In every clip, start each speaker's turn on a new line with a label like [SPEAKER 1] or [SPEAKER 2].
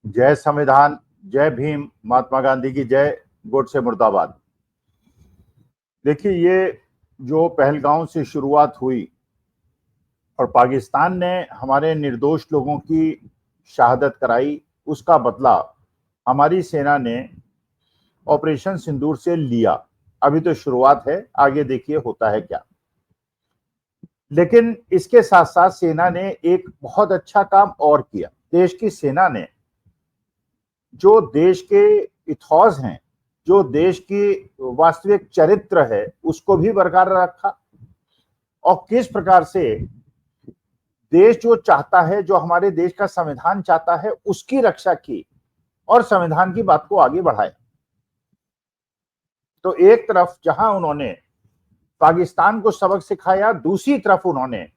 [SPEAKER 1] जय संविधान, जय भीम, महात्मा गांधी की जय, गोडसे मुर्दाबाद। देखिए, ये जो पहलगांव से शुरुआत हुई और पाकिस्तान ने हमारे निर्दोष लोगों की शहादत कराई, उसका बदला हमारी सेना ने ऑपरेशन सिंदूर से लिया। अभी तो शुरुआत है, आगे देखिए होता है क्या। लेकिन इसके साथ साथ सेना ने एक बहुत अच्छा काम और किया। देश की सेना ने जो देश के इथॉस हैं, जो देश की वास्तविक चरित्र है, उसको भी बरकरार रखा। और किस प्रकार से देश जो चाहता है, जो हमारे देश का संविधान चाहता है, उसकी रक्षा की और संविधान की बात को आगे बढ़ाया। तो एक तरफ जहां उन्होंने पाकिस्तान को सबक सिखाया, दूसरी तरफ उन्होंने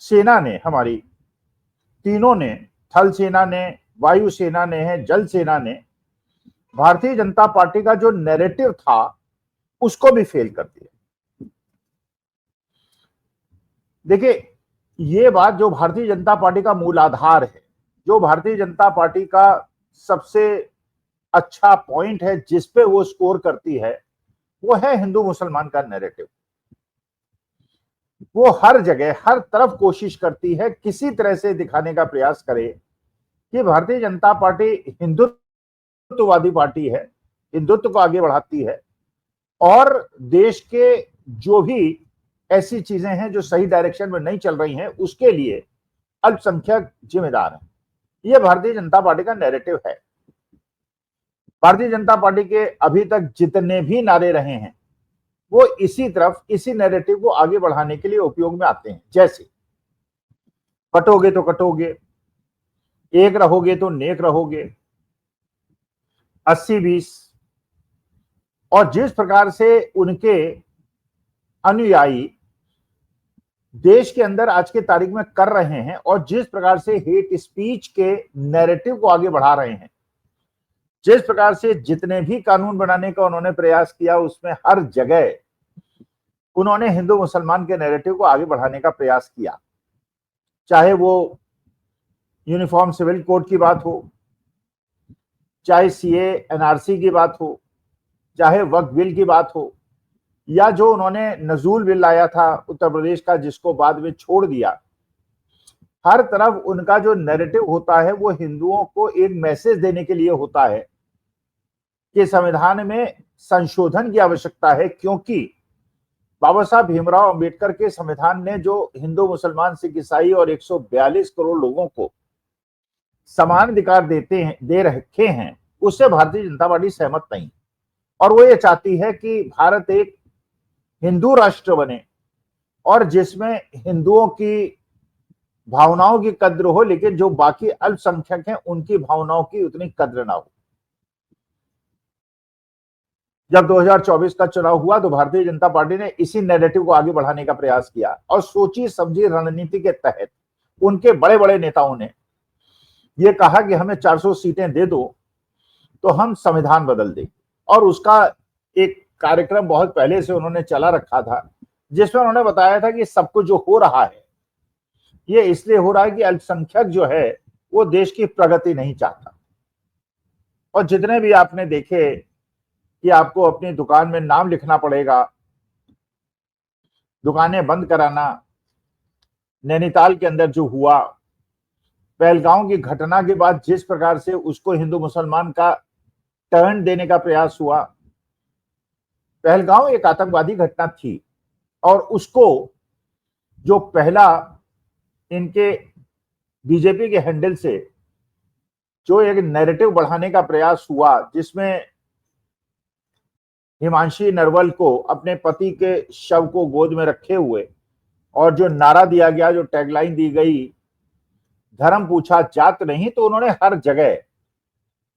[SPEAKER 1] सेना ने, हमारी तीनों ने, थल सेना ने, वायु सेना ने है, जल सेना ने, भारतीय जनता पार्टी का जो नैरेटिव था उसको भी फेल कर दिया। देखिए, ये बात जो भारतीय जनता पार्टी का मूल आधार है, जो भारतीय जनता पार्टी का सबसे अच्छा पॉइंट है, जिस पे वो स्कोर करती है, वो है हिंदू मुसलमान का नैरेटिव। वो हर जगह, हर तरफ कोशिश करती है, किसी तरह से दिखाने का प्रयास करे कि भारतीय जनता पार्टी हिंदुत्ववादी पार्टी है, हिंदुत्व को आगे बढ़ाती है और देश के जो भी ऐसी चीजें हैं जो सही डायरेक्शन में नहीं चल रही हैं, उसके लिए अल्पसंख्यक जिम्मेदार हैं। यह भारतीय जनता पार्टी का नैरेटिव है। भारतीय जनता पार्टी के अभी तक जितने भी नारे रहे हैं, वो इसी तरफ, इसी नैरेटिव को आगे बढ़ाने के लिए उपयोग में आते हैं। जैसे कटोगे तो कटोगे, एक रहोगे तो नेक रहोगे, 80-20। और जिस प्रकार से उनके अनुयायी देश के अंदर आज के तारीख में कर रहे हैं और जिस प्रकार से हेट स्पीच के नैरेटिव को आगे बढ़ा रहे हैं, जिस प्रकार से जितने भी कानून बनाने का उन्होंने प्रयास किया, उसमें हर जगह उन्होंने हिंदू मुसलमान के नैरेटिव को आगे बढ़ाने का प्रयास किया। चाहे वो यूनिफॉर्म सिविल कोड की बात हो, चाहे सीए एनआरसी की बात हो, चाहे वक्फ बिल की बात हो, या जो उन्होंने नजूल बिल लाया था उत्तर प्रदेश का, जिसको बाद में छोड़ दिया। हर तरफ उनका जो नैरेटिव होता है वो हिंदुओं को एक मैसेज देने के लिए होता है कि संविधान में संशोधन की आवश्यकता है, क्योंकि बाबा साहब भीमराव अंबेडकर के संविधान ने जो हिंदू मुसलमान सिख ईसाई और 142 करोड़ लोगों को समान अधिकार दे रखे हैं, उससे भारतीय जनता पार्टी सहमत नहीं। और वो ये चाहती है कि भारत एक हिंदू राष्ट्र बने और जिसमें हिंदुओं की भावनाओं की कद्र हो, लेकिन जो बाकी अल्पसंख्यक हैं उनकी भावनाओं की उतनी कद्र ना हो। जब 2024 का चुनाव हुआ तो भारतीय जनता पार्टी ने इसी नैरेटिव को आगे बढ़ाने का प्रयास किया और सोची समझी रणनीति के तहत उनके बड़े बड़े नेताओं ने यह कहा कि हमें 400 सीटें दे दो तो हम संविधान बदल देंगे। और उसका एक कार्यक्रम बहुत पहले से उन्होंने चला रखा था, जिसमें उन्होंने बताया था कि सब कुछ जो हो रहा है ये इसलिए हो रहा है कि अल्पसंख्यक जो है वो देश की प्रगति नहीं चाहता। और जितने भी आपने देखे कि आपको अपनी दुकान में नाम लिखना पड़ेगा, दुकानें बंद कराना, नैनीताल के अंदर जो हुआ, पहलगांव की घटना के बाद जिस प्रकार से उसको हिंदू मुसलमान का टर्न देने का प्रयास हुआ। पहलगांव एक आतंकवादी घटना थी और उसको जो पहला इनके बीजेपी के हैंडल से जो एक नैरेटिव बढ़ाने का प्रयास हुआ, जिसमें हिमांशी नरवल को अपने पति के शव को गोद में रखे हुए और जो नारा दिया गया, जो टैगलाइन दी गई, धर्म पूछा जात नहीं, तो उन्होंने हर जगह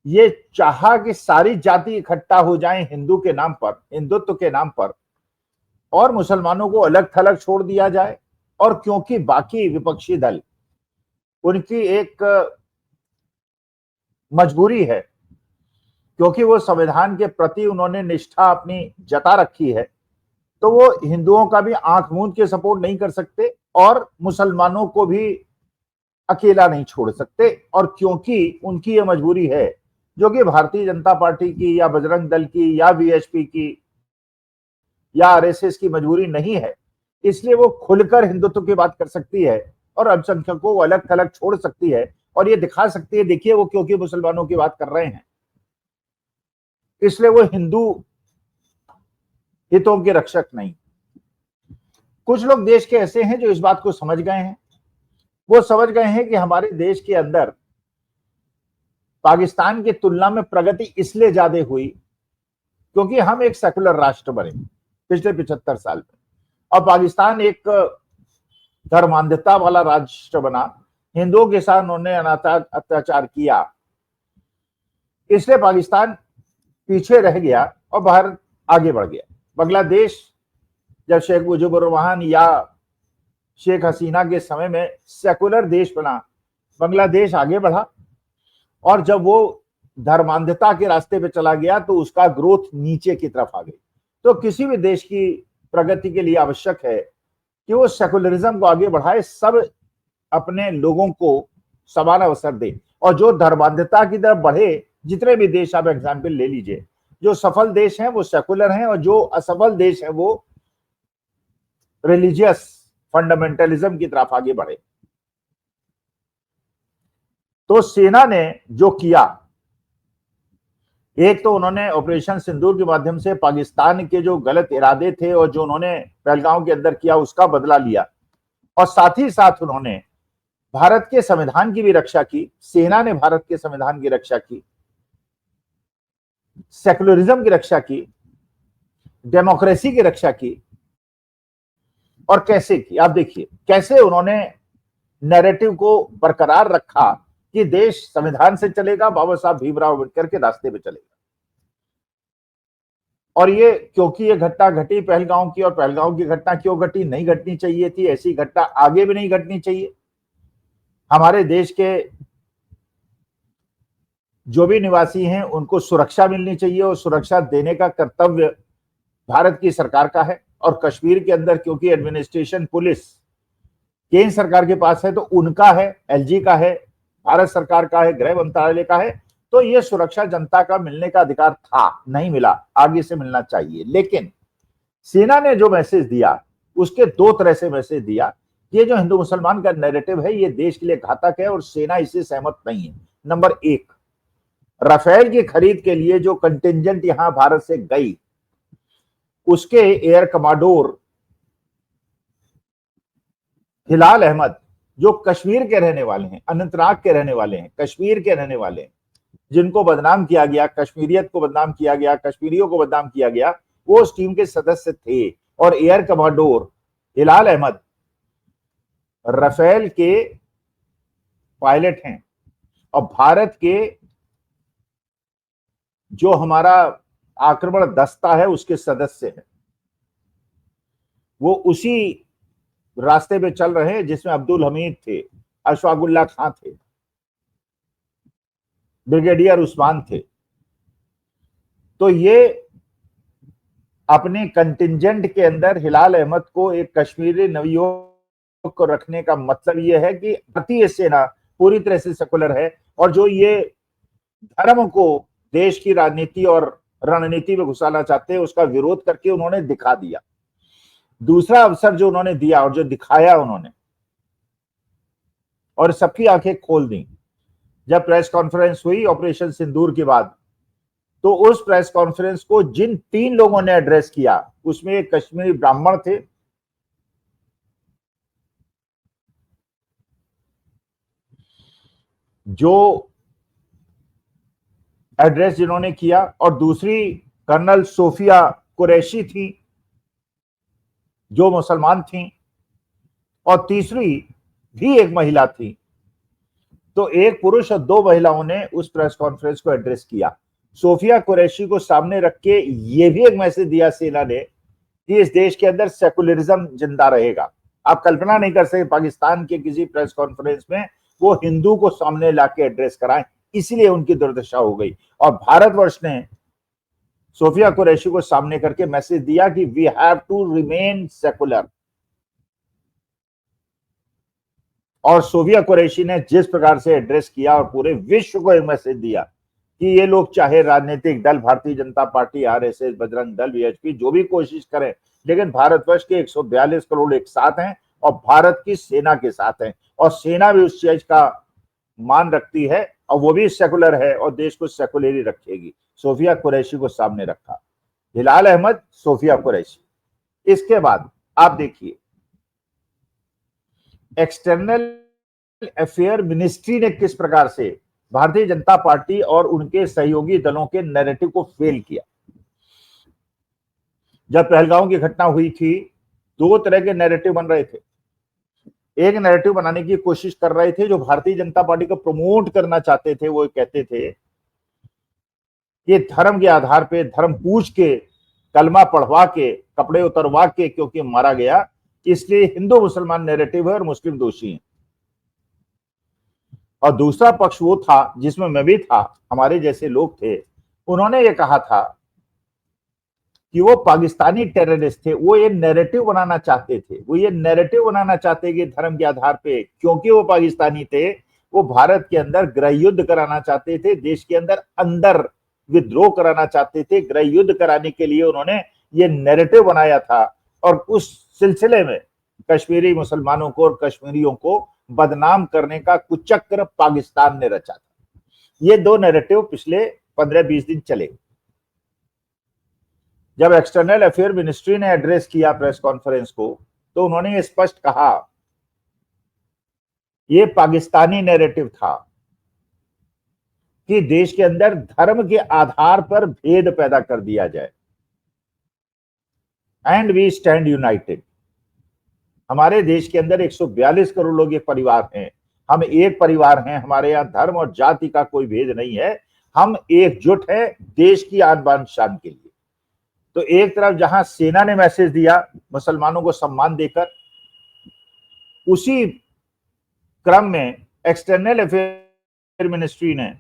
[SPEAKER 1] ये चाहा कि सारी जाति इकट्ठा हो जाएं हिंदू के नाम पर, हिंदुत्व के नाम पर, और मुसलमानों को अलग थलग छोड़ दिया जाए। और क्योंकि बाकी विपक्षी दल, उनकी एक मजबूरी है, क्योंकि वो संविधान के प्रति उन्होंने निष्ठा अपनी जता रखी है, तो वो हिंदुओं का भी आंख मूंद के सपोर्ट नहीं कर सकते और मुसलमानों को भी अकेला नहीं छोड़ सकते, और क्योंकि उनकी यह मजबूरी है, जो कि भारतीय जनता पार्टी की या बजरंग दल की या वीएचपी की या आरएसएस की मजबूरी नहीं है, इसलिए वो खुलकर हिंदुत्व की बात कर सकती है और अल्पसंख्यकों को अलग थलग छोड़ सकती है और ये दिखा सकती है, देखिए वो क्योंकि मुसलमानों की बात कर रहे हैं, इसलिए वो हिंदू हितों के रक्षक नहीं। कुछ लोग देश के ऐसे हैं जो इस बात को समझ गए हैं, वो समझ गए हैं कि हमारे देश के अंदर पाकिस्तान की तुलना में प्रगति इसलिए ज्यादा हुई क्योंकि हम एक सेकुलर राष्ट्र बने पिछले 75 साल में, और पाकिस्तान एक धर्मांधता वाला राष्ट्र बना, हिंदुओं के साथ उन्होंने अत्याचार किया, इसलिए पाकिस्तान पीछे रह गया और भारत आगे बढ़ गया। बांग्लादेश जब शेख मुजीबुर रहमान या शेख हसीना के समय में सेकुलर देश बना, बांग्लादेश आगे बढ़ा, और जब वो धर्मांधता के रास्ते पे चला गया तो उसका ग्रोथ नीचे की तरफ आ गई। तो किसी भी देश की प्रगति के लिए आवश्यक है कि वो सेकुलरिज्म को आगे बढ़ाए, सब अपने लोगों को समान अवसर दे, और जो धर्मांधता की तरफ बढ़े, जितने भी देश आप एग्जाम्पल ले लीजिए, जो सफल देश हैं वो सेकुलर हैं, और जो असफल देश हैं वो रिलीजियस फंडामेंटलिज्म की तरफ आगे बढ़े। तो सेना ने जो किया, एक तो उन्होंने ऑपरेशन सिंदूर के माध्यम से पाकिस्तान के जो गलत इरादे थे और जो उन्होंने पहलगांव के अंदर किया उसका बदला लिया, और साथ ही साथ उन्होंने भारत के संविधान की भी रक्षा की। सेना ने भारत के संविधान की रक्षा की, सेकुलरिज्म की रक्षा की, डेमोक्रेसी की रक्षा की। और कैसे की, आप देखिए कैसे उन्होंने नैरेटिव को बरकरार रखा कि देश संविधान से चलेगा, बाबा साहब भीमराव अम्बेडकर के रास्ते पे चलेगा। और ये क्योंकि ये घटना घटी पहलगांव की, और पहलगांव की घटना क्यों घटी, नहीं घटनी चाहिए थी, ऐसी घटना आगे भी नहीं घटनी चाहिए। हमारे देश के जो भी निवासी हैं उनको सुरक्षा मिलनी चाहिए, और सुरक्षा देने का कर्तव्य भारत की सरकार का है। और कश्मीर के अंदर क्योंकि एडमिनिस्ट्रेशन, पुलिस केंद्र सरकार के पास है, तो उनका है, एलजी का है, भारत सरकार का है, गृह मंत्रालय का है, तो ये सुरक्षा जनता का मिलने का अधिकार था, नहीं मिला, आगे से मिलना चाहिए। लेकिन सेना ने जो मैसेज दिया उसके दो तरह से मैसेज दिया। ये जो हिंदू मुसलमान का नैरेटिव है ये देश के लिए घातक है और सेना इससे सहमत नहीं है। नंबर एक, राफेल की खरीद के लिए जो कंटिजेंट यहां भारत से गई, उसके एयर कमांडोर हिलाल अहमद, जो कश्मीर के रहने वाले हैं, अनंतनाग के रहने वाले हैं, कश्मीर के रहने वाले हैं, जिनको बदनाम किया गया, कश्मीरियत को बदनाम किया गया, कश्मीरियों को बदनाम किया गया, वो उस टीम के सदस्य थे। और एयर कमांडोर हिलाल अहमद राफेल के पायलट हैं, और भारत के जो हमारा आक्रमण दस्ता है उसके सदस्य हैं। वो उसी रास्ते पे चल रहे हैं जिसमें अब्दुल हमीद थे, अशफाकुल्लाह खां थे, ब्रिगेडियर उस्मान थे। तो ये अपने कंटिजेंट के अंदर हिलाल अहमद को, एक कश्मीरी नवयुवक को रखने का मतलब ये है कि भारतीय सेना पूरी तरह से सेकुलर है, और जो ये धर्म को देश की राजनीति और रणनीति में घुसाना चाहते हैं उसका विरोध करके उन्होंने दिखा दिया। दूसरा अवसर जो उन्होंने दिया और जो दिखाया उन्होंने, और सबकी आंखें खोल दी, जब प्रेस कॉन्फ्रेंस हुई ऑपरेशन सिंदूर के बाद, तो उस प्रेस कॉन्फ्रेंस को जिन 3 लोगों ने एड्रेस किया उसमें एक कश्मीरी ब्राह्मण थे, जो एड्रेस जिन्होंने किया, और दूसरी कर्नल सोफिया कुरैशी थी जो मुसलमान थी, और तीसरी भी एक महिला थी। तो एक पुरुष और 2 महिलाओं ने उस प्रेस कॉन्फ्रेंस को एड्रेस किया। सोफिया कुरैशी को सामने रख के ये भी एक मैसेज दिया सेना ने कि इस देश के अंदर सेकुलरिज्म जिंदा रहेगा। आप कल्पना नहीं कर सकते पाकिस्तान के किसी प्रेस कॉन्फ्रेंस में वो हिंदू को सामने लाके एड्रेस कराएं, इसलिए उनकी दुर्दशा हो गई। और भारतवर्ष ने सोफिया कुरैशी को सामने करके मैसेज दिया कि we have to remain secular, और सोफिया कुरैशी ने जिस प्रकार से एड्रेस किया और पूरे विश्व को एक मैसेज दिया कि ये लोग चाहे राजनीतिक दल Bharatiya Janata party, RSS, Bajrang Dal, VHP जो भी कोशिश करें, लेकिन भारतवर्ष के 142 करोड़ एक साथ हैं और भारत की सेना के साथ हैं, और सेना भी उस चीज का मान रखती है और वो भी सेकुलर है और देश को सेकुलर रखेगी। सोफिया कुरैशी को सामने रखा, हिलाल अहमद, सोफिया कुरैशी। इसके बाद आप देखिए एक्सटर्नल अफेयर मिनिस्ट्री ने किस प्रकार से भारतीय जनता पार्टी और उनके सहयोगी दलों के नैरेटिव को फेल किया। जब पहलगांव की घटना हुई थी, दो तरह के नैरेटिव बन रहे थे। एक नैरेटिव बनाने की कोशिश कर रहे थे जो भारतीय जनता पार्टी को प्रमोट करना चाहते थे। वो कहते थे कि धर्म के आधार पे, धर्म पूछ के, कलमा पढ़वा के, कपड़े उतरवा के क्योंकि मारा गया, इसलिए हिंदू मुसलमान नैरेटिव है और मुस्लिम दोषी हैं। और दूसरा पक्ष वो था जिसमें मैं भी था, हमारे जैसे लोग थे, उन्होंने ये कहा था कि वो पाकिस्तानी टेररिस्ट थे। वो ये नैरेटिव बनाना चाहते थे, वो ये नैरेटिव बनाना चाहते कि धर्म के आधार पे, क्योंकि वो पाकिस्तानी थे, वो भारत के अंदर गृह युद्ध कराना चाहते थे, देश के अंदर विद्रोह कराना चाहते थे। गृह युद्ध कराने के लिए उन्होंने ये नैरेटिव बनाया था और उस सिलसिले में कश्मीरी मुसलमानों को और कश्मीरियों को बदनाम करने का कुचक्र पाकिस्तान ने रचा था। ये दो नैरेटिव पिछले 15-20 दिन चले। जब एक्सटर्नल अफेयर मिनिस्ट्री ने एड्रेस किया प्रेस कॉन्फ्रेंस को, तो उन्होंने ये स्पष्ट कहा ये पाकिस्तानी नैरेटिव था कि देश के अंदर धर्म के आधार पर भेद पैदा कर दिया जाए। And we stand united. हमारे देश के अंदर 142 करोड़ लोग एक परिवार हैं, हम एक परिवार हैं, हमारे यहाँ धर्म और जाति का कोई भेद नहीं है, हम एकजुट हैं देश की आन बान शान के लिए। तो एक तरफ जहां सेना ने मैसेज दिया मुसलमानों को सम्मान देकर, उसी क्रम में एक्सटर्नल अफेयर मिनिस्ट्री ने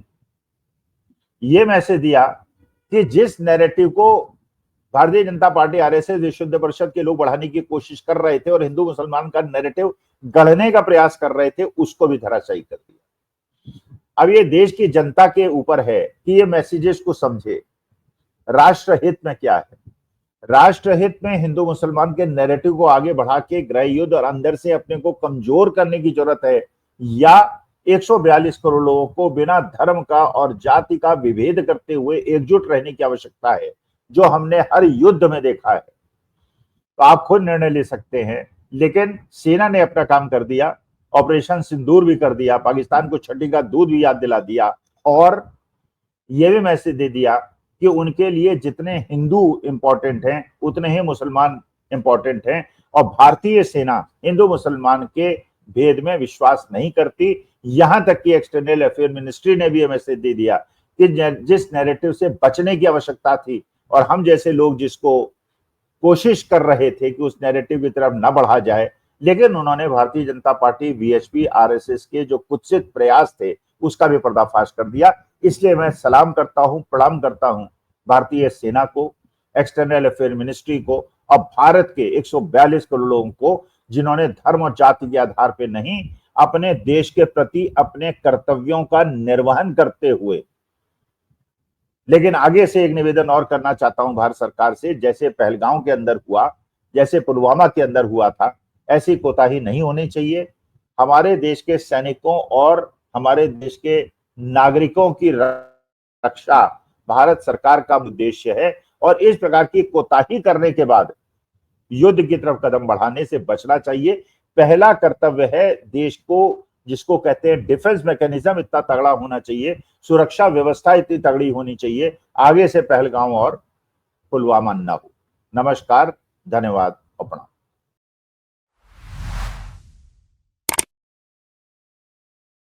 [SPEAKER 1] यह मैसेज दिया कि जिस नैरेटिव को भारतीय जनता पार्टी, आरएसएस, विश्व हिंदू परिषद के लोग बढ़ाने की कोशिश कर रहे थे और हिंदू मुसलमान का नैरेटिव गढ़ने का प्रयास कर रहे थे, उसको भी धराशायी कर दिया। अब ये देश की जनता के ऊपर है कि ये मैसेजेस को समझे। राष्ट्रहित में क्या है? राष्ट्रहित में हिंदू मुसलमान के नैरेटिव को आगे बढ़ा के गृह युद्ध और अंदर से अपने को कमजोर करने की जरूरत है, या 142 करोड़ लोगों को बिना धर्म का और जाति का विभेद करते हुए एकजुट रहने की आवश्यकता है, जो हमने हर युद्ध में देखा है। तो आप खुद निर्णय ले सकते हैं। लेकिन सेना ने अपना काम कर दिया, ऑपरेशन सिंदूर भी कर दिया, पाकिस्तान को छठी का दूध भी याद दिला दिया और यह भी मैसेज दे दिया कि उनके लिए जितने हिंदू इंपॉर्टेंट हैं उतने ही मुसलमान इंपॉर्टेंट हैं, और भारतीय सेना हिंदू मुसलमान के भेद में विश्वास नहीं करती। यहां तक कि एक्सटर्नल अफेयर मिनिस्ट्री ने भी मैसेज दे दिया कि जिस नैरेटिव से बचने की आवश्यकता थी और हम जैसे लोग जिसको कोशिश कर रहे थे कि उस नैरेटिव की तरफ न बढ़ा जाए, लेकिन उन्होंने Bharatiya Janata party, VHP, RSS के जो कुत्सित प्रयास थे उसका भी पर्दाफाश कर दिया। इसलिए मैं सलाम करता हूं, प्रणाम करता हूं भारतीय सेना को, एक्सटर्नल अफेयर मिनिस्ट्री को और भारत के 142 करोड़ लोगों को, जिन्होंने धर्म और जाति के आधार पर नहीं, अपने देश के प्रति अपने कर्तव्यों का निर्वहन करते हुए। लेकिन आगे से एक निवेदन और करना चाहता हूं भारत सरकार से, जैसे पहलगांव के अंदर हुआ, जैसे पुलवामा के अंदर हुआ था, ऐसी कोताही नहीं होनी चाहिए। हमारे देश के सैनिकों और हमारे देश के नागरिकों की रक्षा भारत सरकार का उद्देश्य है, और इस प्रकार की कोताही करने के बाद युद्ध की तरफ कदम बढ़ाने से बचना चाहिए। पहला कर्तव्य है देश को, जिसको कहते हैं डिफेंस मैकेनिज्म, इतना तगड़ा होना चाहिए, सुरक्षा व्यवस्था इतनी तगड़ी होनी चाहिए, आगे से पहलगांव और पुलवामा न हो। नमस्कार, धन्यवाद।